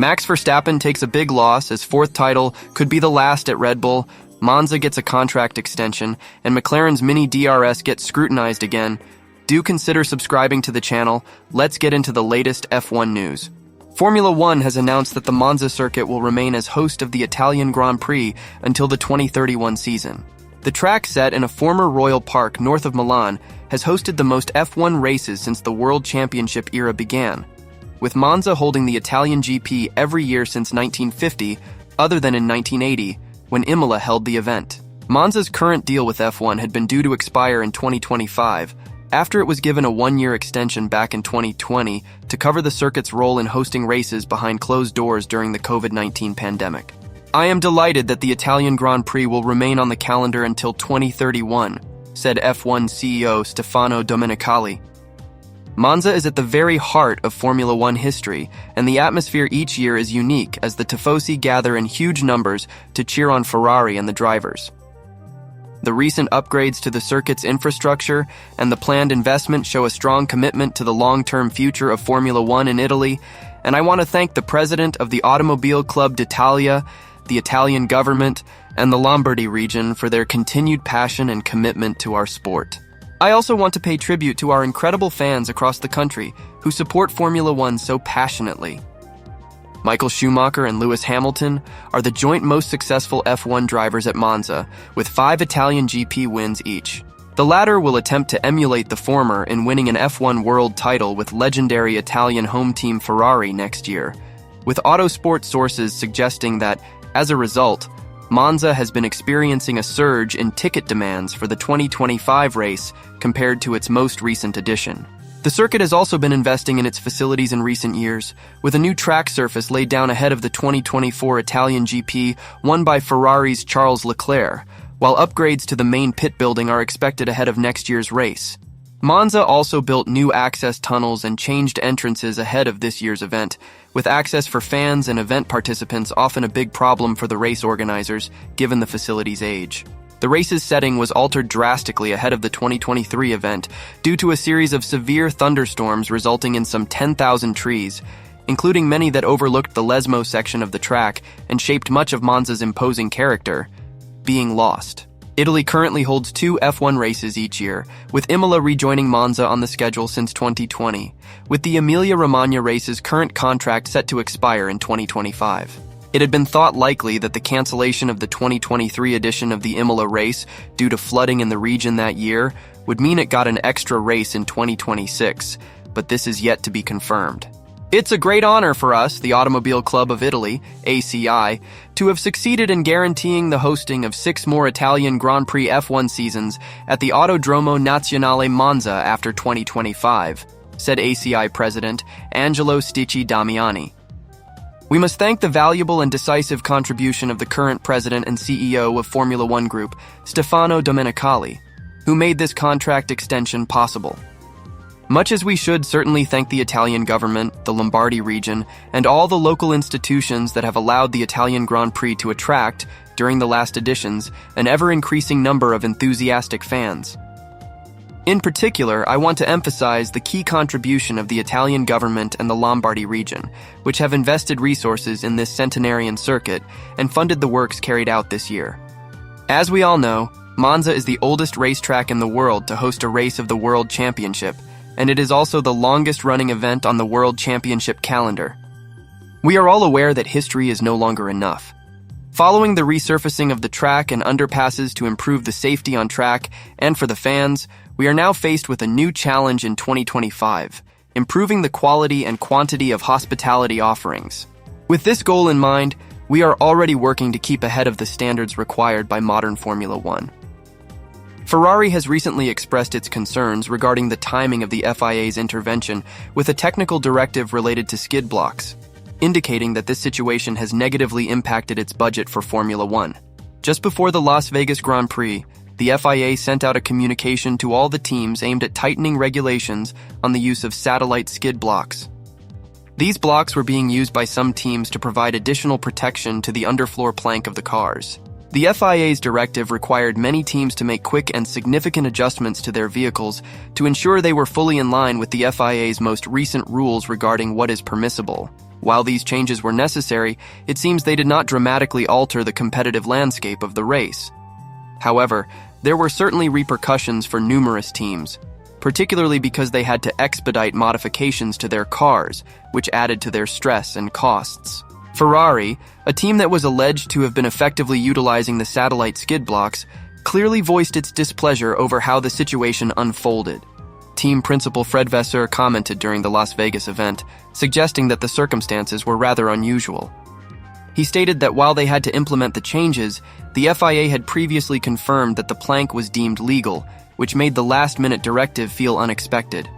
Max Verstappen takes a big loss. His fourth title could be the last at Red Bull. Monza gets a contract extension, and McLaren's Mini DRS gets scrutinized again. Do consider subscribing to the channel. Let's get into the latest F1 news. Formula One has announced that the Monza circuit will remain as host of the Italian Grand Prix until the 2031 season. The track, set in a former royal park north of Milan, has hosted the most F1 races since the World Championship era began, with Monza holding the Italian GP every year since 1950, other than in 1980, when Imola held the event. Monza's current deal with F1 had been due to expire in 2025, after it was given a one-year extension back in 2020 to cover the circuit's role in hosting races behind closed doors during the COVID-19 pandemic. I am delighted that the Italian Grand Prix will remain on the calendar until 2031, said F1 CEO Stefano Domenicali. Monza is at the very heart of Formula One history, and the atmosphere each year is unique as the tifosi gather in huge numbers to cheer on Ferrari and the drivers. The recent upgrades to the circuit's infrastructure and the planned investment show a strong commitment to the long-term future of Formula One in Italy, and I want to thank the president of the Automobile Club d'Italia, the Italian government, and the Lombardy region for their continued passion and commitment to our sport. I also want to pay tribute to our incredible fans across the country who support Formula One so passionately. Michael Schumacher and Lewis Hamilton are the joint most successful F1 drivers at Monza, with 5 Italian GP wins each. The latter will attempt to emulate the former in winning an F1 world title with legendary Italian home team Ferrari next year, with Autosport sources suggesting that, as a result, Monza has been experiencing a surge in ticket demands for the 2025 race compared to its most recent edition. The circuit has also been investing in its facilities in recent years, with a new track surface laid down ahead of the 2024 Italian GP won by Ferrari's Charles Leclerc, while upgrades to the main pit building are expected ahead of next year's race. Monza also built new access tunnels and changed entrances ahead of this year's event, with access for fans and event participants often a big problem for the race organizers, given the facility's age. The race's setting was altered drastically ahead of the 2023 event due to a series of severe thunderstorms resulting in some 10,000 trees, including many that overlooked the Lesmo section of the track and shaped much of Monza's imposing character, being lost. Italy currently holds 2 F1 races each year, with Imola rejoining Monza on the schedule since 2020, with the Emilia-Romagna race's current contract set to expire in 2025. It had been thought likely that the cancellation of the 2023 edition of the Imola race due to flooding in the region that year would mean it got an extra race in 2026, but this is yet to be confirmed. It's a great honor for us, the Automobile Club of Italy, ACI, to have succeeded in guaranteeing the hosting of 6 more Italian Grand Prix F1 seasons at the Autodromo Nazionale Monza after 2025, said ACI President Angelo Sticci Damiani. We must thank the valuable and decisive contribution of the current president and CEO of Formula One Group, Stefano Domenicali, who made this contract extension possible. Much as we should certainly thank the Italian government, the Lombardy region, and all the local institutions that have allowed the Italian Grand Prix to attract, during the last editions, an ever-increasing number of enthusiastic fans. In particular, I want to emphasize the key contribution of the Italian government and the Lombardy region, which have invested resources in this centenarian circuit and funded the works carried out this year. As we all know, Monza is the oldest racetrack in the world to host a race of the World Championship, and it is also the longest-running event on the World Championship calendar. We are all aware that history is no longer enough. Following the resurfacing of the track and underpasses to improve the safety on track and for the fans, we are now faced with a new challenge in 2025, improving the quality and quantity of hospitality offerings. With this goal in mind, we are already working to keep ahead of the standards required by modern Formula One. Ferrari has recently expressed its concerns regarding the timing of the FIA's intervention with a technical directive related to skid blocks, indicating that this situation has negatively impacted its budget for Formula One. Just before the Las Vegas Grand Prix, the FIA sent out a communication to all the teams aimed at tightening regulations on the use of satellite skid blocks. These blocks were being used by some teams to provide additional protection to the underfloor plank of the cars. The FIA's directive required many teams to make quick and significant adjustments to their vehicles to ensure they were fully in line with the FIA's most recent rules regarding what is permissible. While these changes were necessary, it seems they did not dramatically alter the competitive landscape of the race. However, there were certainly repercussions for numerous teams, particularly because they had to expedite modifications to their cars, which added to their stress and costs. Ferrari, a team that was alleged to have been effectively utilizing the satellite skid blocks, clearly voiced its displeasure over how the situation unfolded. Team principal Fred Vasseur commented during the Las Vegas event, suggesting that the circumstances were rather unusual. He stated that while they had to implement the changes, the FIA had previously confirmed that the plank was deemed legal, which made the last-minute directive feel unexpected.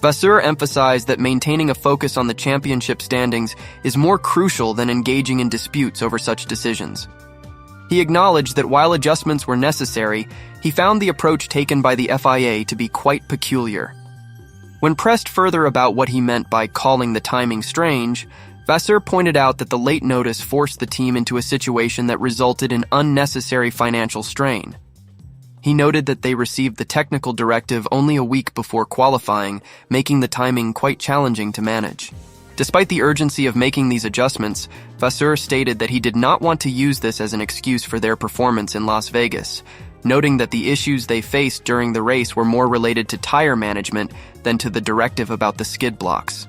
Vasseur emphasized that maintaining a focus on the championship standings is more crucial than engaging in disputes over such decisions. He acknowledged that while adjustments were necessary, he found the approach taken by the FIA to be quite peculiar. When pressed further about what he meant by calling the timing strange, Vasseur pointed out that the late notice forced the team into a situation that resulted in unnecessary financial strain. He noted that they received the technical directive only a week before qualifying, making the timing quite challenging to manage. Despite the urgency of making these adjustments, Vasseur stated that he did not want to use this as an excuse for their performance in Las Vegas, noting that the issues they faced during the race were more related to tire management than to the directive about the skid blocks.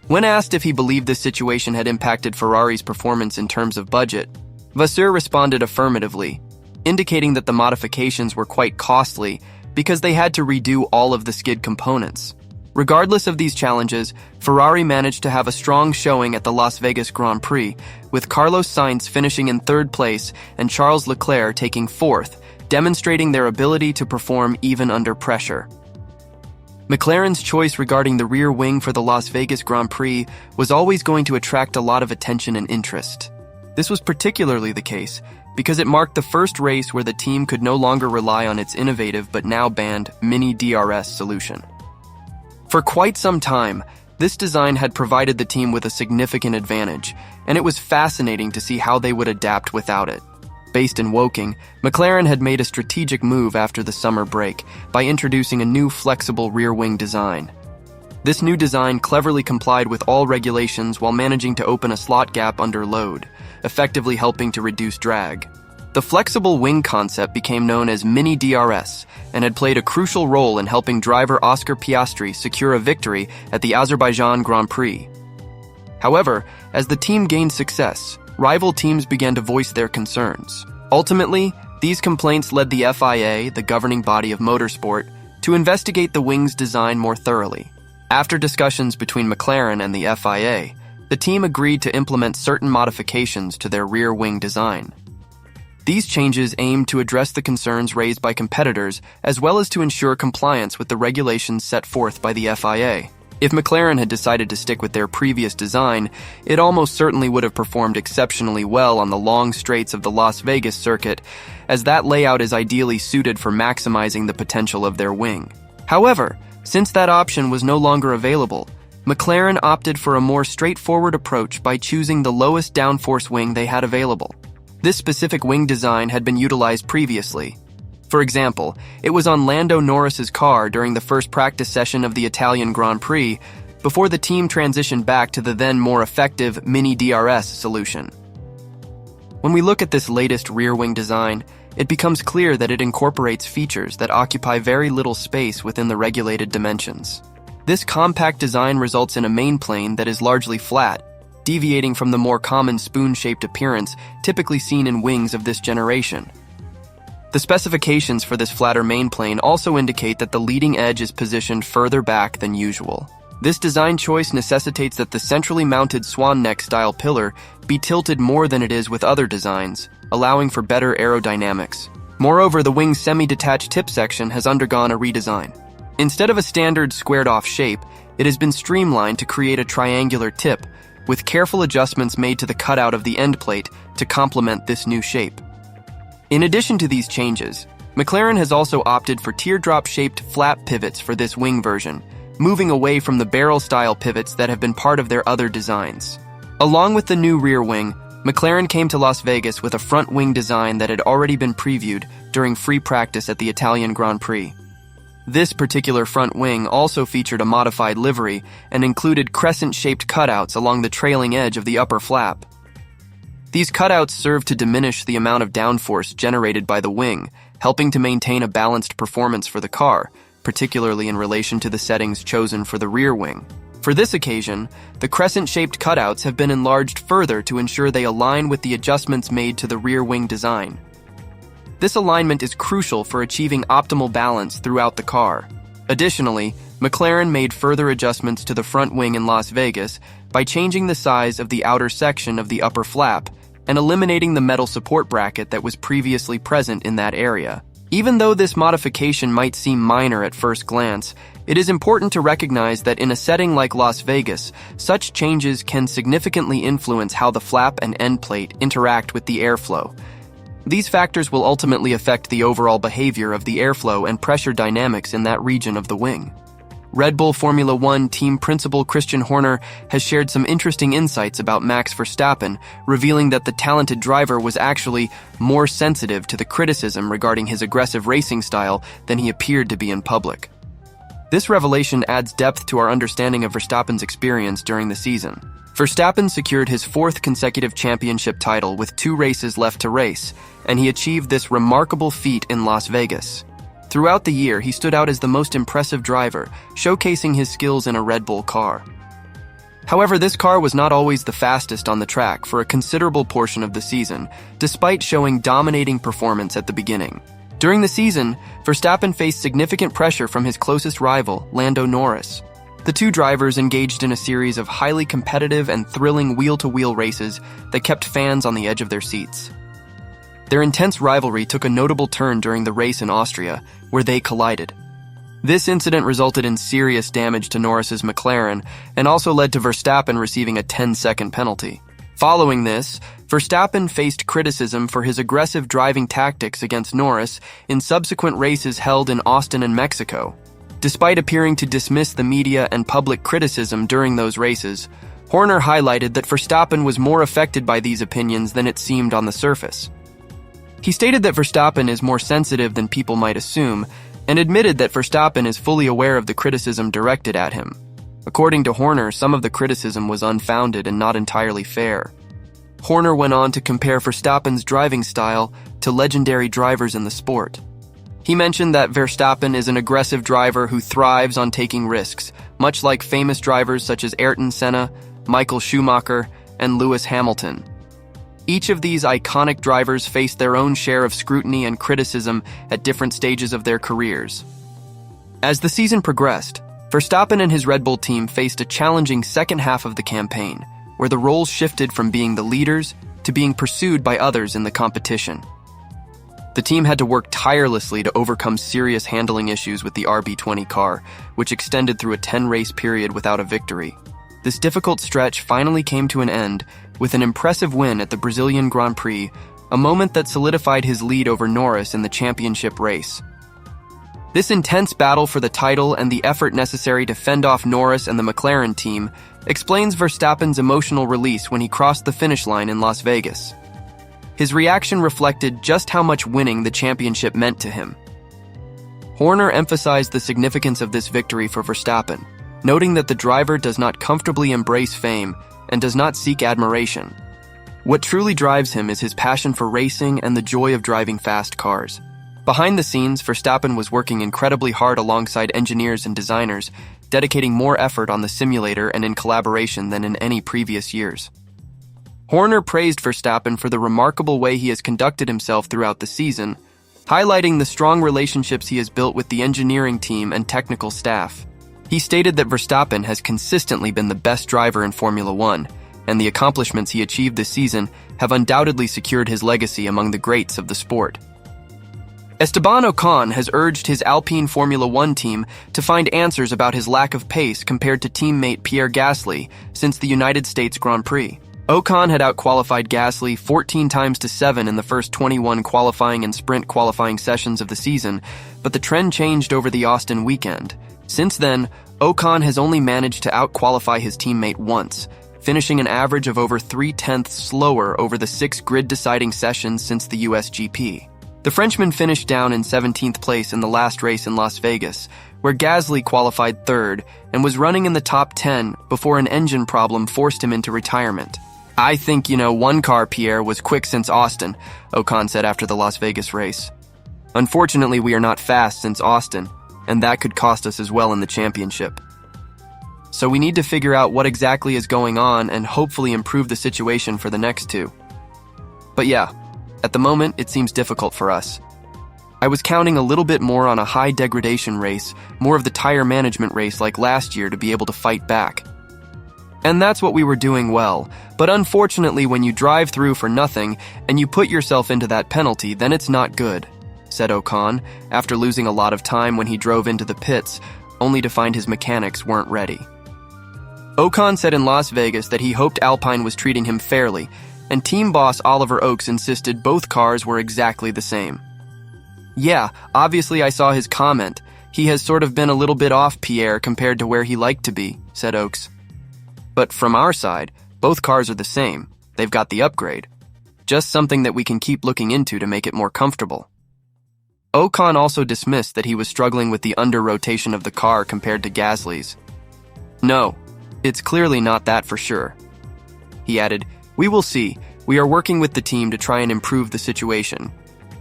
When asked if he believed this situation had impacted Ferrari's performance in terms of budget, Vasseur responded affirmatively, indicating that the modifications were quite costly because they had to redo all of the skid components. Regardless of these challenges, Ferrari managed to have a strong showing at the Las Vegas Grand Prix, with Carlos Sainz finishing in third place and Charles Leclerc taking fourth, demonstrating their ability to perform even under pressure. McLaren's choice regarding the rear wing for the Las Vegas Grand Prix was always going to attract a lot of attention and interest. This was particularly the case because it marked the first race where the team could no longer rely on its innovative but now banned mini DRS solution. For quite some time, this design had provided the team with a significant advantage, and it was fascinating to see how they would adapt without it. Based in Woking, McLaren had made a strategic move after the summer break by introducing a new flexible rear wing design. This new design cleverly complied with all regulations while managing to open a slot gap under load, effectively helping to reduce drag. The flexible wing concept became known as Mini DRS and had played a crucial role in helping driver Oscar Piastri secure a victory at the Azerbaijan Grand Prix. However, as the team gained success, rival teams began to voice their concerns. Ultimately, these complaints led the FIA, the governing body of motorsport, to investigate the wing's design more thoroughly. After discussions between McLaren and the FIA, the team agreed to implement certain modifications to their rear wing design. These changes aimed to address the concerns raised by competitors as well as to ensure compliance with the regulations set forth by the FIA. If McLaren had decided to stick with their previous design, it almost certainly would have performed exceptionally well on the long straights of the Las Vegas circuit, as that layout is ideally suited for maximizing the potential of their wing. However, since that option was no longer available, McLaren opted for a more straightforward approach by choosing the lowest downforce wing they had available. This specific wing design had been utilized previously. For example, it was on Lando Norris's car during the first practice session of the Italian Grand Prix, before the team transitioned back to the then more effective Mini DRS solution. When we look at this latest rear wing design, it becomes clear that it incorporates features that occupy very little space within the regulated dimensions. This compact design results in a main plane that is largely flat, deviating from the more common spoon-shaped appearance typically seen in wings of this generation. The specifications for this flatter main plane also indicate that the leading edge is positioned further back than usual. This design choice necessitates that the centrally mounted swan neck style pillar be tilted more than it is with other designs, allowing for better aerodynamics. Moreover, the wing's semi-detached tip section has undergone a redesign. Instead of a standard squared-off shape, it has been streamlined to create a triangular tip, with careful adjustments made to the cutout of the end plate to complement this new shape. In addition to these changes, McLaren has also opted for teardrop-shaped flap pivots for this wing version, moving away from the barrel-style pivots that have been part of their other designs. Along with the new rear wing, McLaren came to Las Vegas with a front wing design that had already been previewed during free practice at the Italian Grand Prix. This particular front wing also featured a modified livery and included crescent-shaped cutouts along the trailing edge of the upper flap. These cutouts served to diminish the amount of downforce generated by the wing, helping to maintain a balanced performance for the car, particularly in relation to the settings chosen for the rear wing. For this occasion, the crescent-shaped cutouts have been enlarged further to ensure they align with the adjustments made to the rear wing design. This alignment is crucial for achieving optimal balance throughout the car. Additionally, McLaren made further adjustments to the front wing in Las Vegas by changing the size of the outer section of the upper flap and eliminating the metal support bracket that was previously present in that area. Even though this modification might seem minor at first glance, it is important to recognize that in a setting like Las Vegas, such changes can significantly influence how the flap and end plate interact with the airflow. These factors will ultimately affect the overall behavior of the airflow and pressure dynamics in that region of the wing. Red Bull Formula One team principal Christian Horner has shared some interesting insights about Max Verstappen, revealing that the talented driver was actually more sensitive to the criticism regarding his aggressive racing style than he appeared to be in public. This revelation adds depth to our understanding of Verstappen's experience during the season. Verstappen secured his fourth consecutive championship title with 2 races left to race, and he achieved this remarkable feat in Las Vegas. Throughout the year, he stood out as the most impressive driver, showcasing his skills in a Red Bull car. However, this car was not always the fastest on the track for a considerable portion of the season, despite showing dominating performance at the beginning. During the season, Verstappen faced significant pressure from his closest rival, Lando Norris. The two drivers engaged in a series of highly competitive and thrilling wheel-to-wheel races that kept fans on the edge of their seats. Their intense rivalry took a notable turn during the race in Austria, where they collided. This incident resulted in serious damage to Norris's McLaren and also led to Verstappen receiving a 10-second penalty. Following this, Verstappen faced criticism for his aggressive driving tactics against Norris in subsequent races held in Austin and Mexico. Despite appearing to dismiss the media and public criticism during those races, Horner highlighted that Verstappen was more affected by these opinions than it seemed on the surface. He stated that Verstappen is more sensitive than people might assume, and admitted that Verstappen is fully aware of the criticism directed at him. According to Horner, some of the criticism was unfounded and not entirely fair. Horner went on to compare Verstappen's driving style to legendary drivers in the sport. He mentioned that Verstappen is an aggressive driver who thrives on taking risks, much like famous drivers such as Ayrton Senna, Michael Schumacher, and Lewis Hamilton. Each of these iconic drivers faced their own share of scrutiny and criticism at different stages of their careers. As the season progressed, Verstappen and his Red Bull team faced a challenging second half of the campaign, where the roles shifted from being the leaders to being pursued by others in the competition. The team had to work tirelessly to overcome serious handling issues with the RB20 car, which extended through a 10-race period without a victory. This difficult stretch finally came to an end with an impressive win at the Brazilian Grand Prix, a moment that solidified his lead over Norris in the championship race. This intense battle for the title and the effort necessary to fend off Norris and the McLaren team explains Verstappen's emotional release when he crossed the finish line in Las Vegas. His reaction reflected just how much winning the championship meant to him. Horner emphasized the significance of this victory for Verstappen, noting that the driver does not comfortably embrace fame and does not seek admiration. What truly drives him is his passion for racing and the joy of driving fast cars. Behind the scenes, Verstappen was working incredibly hard alongside engineers and designers, dedicating more effort on the simulator and in collaboration than in any previous years. Horner praised Verstappen for the remarkable way he has conducted himself throughout the season, highlighting the strong relationships he has built with the engineering team and technical staff. He stated that Verstappen has consistently been the best driver in Formula One, and the accomplishments he achieved this season have undoubtedly secured his legacy among the greats of the sport. Esteban Ocon has urged his Alpine Formula One team to find answers about his lack of pace compared to teammate Pierre Gasly since the United States Grand Prix. Ocon had outqualified Gasly 14 times to 7 in the first 21 qualifying and sprint qualifying sessions of the season, but the trend changed over the Austin weekend. Since then, Ocon has only managed to outqualify his teammate once, finishing an average of over 0.3 slower over the 6 grid-deciding sessions since the USGP. The Frenchman finished down in 17th place in the last race in Las Vegas, where Gasly qualified third and was running in the top 10 before an engine problem forced him into retirement. "I think, one car, Pierre, was quick since Austin," Ocon said after the Las Vegas race. "Unfortunately, we are not fast since Austin, and that could cost us as well in the championship. So we need to figure out what exactly is going on and hopefully improve the situation for the next two. But yeah, at the moment, it seems difficult for us. I was counting a little bit more on a high degradation race, more of the tire management race like last year to be able to fight back. And that's what we were doing well, but unfortunately when you drive through for nothing and you put yourself into that penalty, then it's not good," said Ocon, after losing a lot of time when he drove into the pits, only to find his mechanics weren't ready. Ocon said in Las Vegas that he hoped Alpine was treating him fairly, and team boss Oliver Oakes insisted both cars were exactly the same. "Yeah, obviously I saw his comment. He has sort of been a little bit off Pierre compared to where he liked to be," said Oakes. "But from our side, both cars are the same. They've got the upgrade. Just something that we can keep looking into to make it more comfortable." Ocon also dismissed that he was struggling with the under-rotation of the car compared to Gasly's. "No, it's clearly not that for sure." He added, "We will see. We are working with the team to try and improve the situation.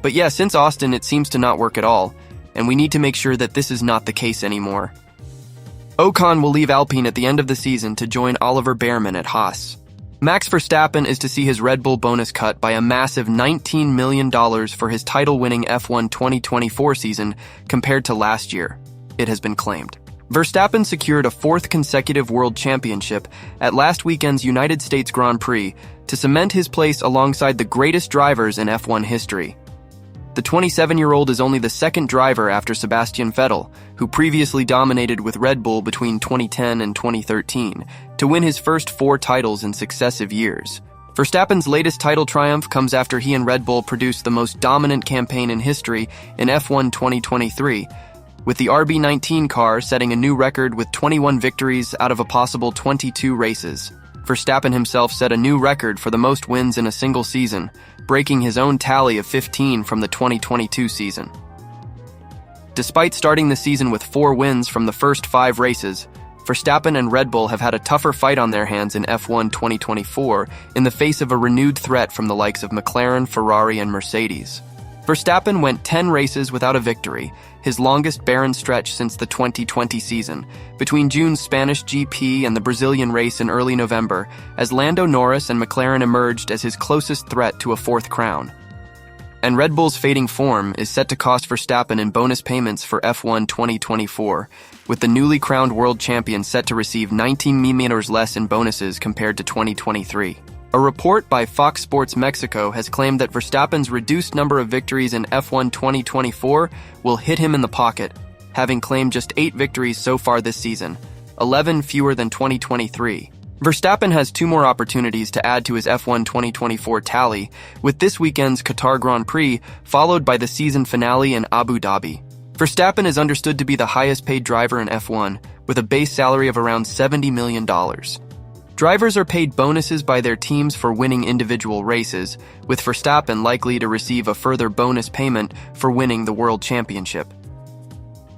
But yeah, since Austin it seems to not work at all, and we need to make sure that this is not the case anymore." Ocon will leave Alpine at the end of the season to join Oliver Behrman at Haas. Max Verstappen is to see his Red Bull bonus cut by a massive $19 million for his title-winning F1 2024 season compared to last year, it has been claimed. Verstappen secured a 4th consecutive world championship at last weekend's United States Grand Prix to cement his place alongside the greatest drivers in F1 history. The 27-year-old is only the second driver after Sebastian Vettel, who previously dominated with Red Bull between 2010 and 2013, to win his first 4 titles in successive years. Verstappen's latest title triumph comes after he and Red Bull produced the most dominant campaign in history in F1 2023, with the RB19 car setting a new record with 21 victories out of a possible 22 races. Verstappen himself set a new record for the most wins in a single season, breaking his own tally of 15 from the 2022 season. Despite starting the season with 4 wins from the first 5 races, Verstappen and Red Bull have had a tougher fight on their hands in F1 2024 in the face of a renewed threat from the likes of McLaren, Ferrari, and Mercedes. Verstappen went 10 races without a victory, his longest barren stretch since the 2020 season, between June's Spanish GP and the Brazilian race in early November, as Lando Norris and McLaren emerged as his closest threat to a 4th crown. And Red Bull's fading form is set to cost Verstappen in bonus payments for F1 2024, with the newly crowned world champion set to receive 19 millimeters less in bonuses compared to 2023. A report by Fox Sports Mexico has claimed that Verstappen's reduced number of victories in F1 2024 will hit him in the pocket, having claimed just 8 victories so far this season, 11 fewer than 2023. Verstappen has 2 more opportunities to add to his F1 2024 tally, with this weekend's Qatar Grand Prix followed by the season finale in Abu Dhabi. Verstappen is understood to be the highest paid driver in F1, with a base salary of around $70 million. Drivers are paid bonuses by their teams for winning individual races, with Verstappen likely to receive a further bonus payment for winning the World Championship.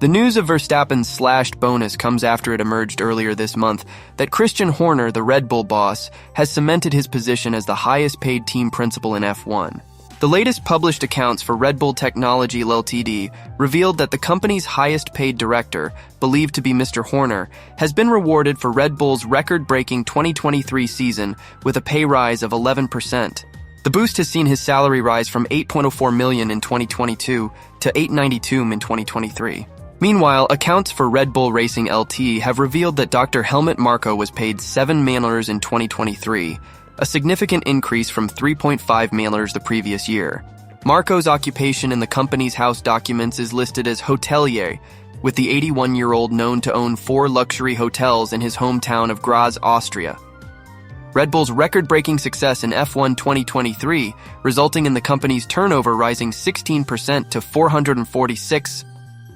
The news of Verstappen's slashed bonus comes after it emerged earlier this month that Christian Horner, the Red Bull boss, has cemented his position as the highest paid team principal in F1. The latest published accounts for Red Bull Technology Ltd. revealed that the company's highest paid director, believed to be Mr. Horner, has been rewarded for Red Bull's record-breaking 2023 season with a pay rise of 11%. The boost has seen his salary rise from $8.04 million in 2022 to $892 million in 2023. Meanwhile, accounts for Red Bull Racing LT have revealed that Dr. Helmut Marko was paid $7 million in 2023, a significant increase from $3.5 million the previous year. Marko's occupation in the company's house documents is listed as hotelier, with the 81-year-old known to own 4 luxury hotels in his hometown of Graz, Austria. Red Bull's record-breaking success in F1 2023, resulting in the company's turnover rising 16% to $446,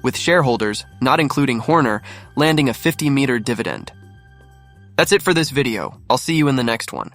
with shareholders, not including Horner, landing a 50-meter dividend. That's it for this video. I'll see you in the next one.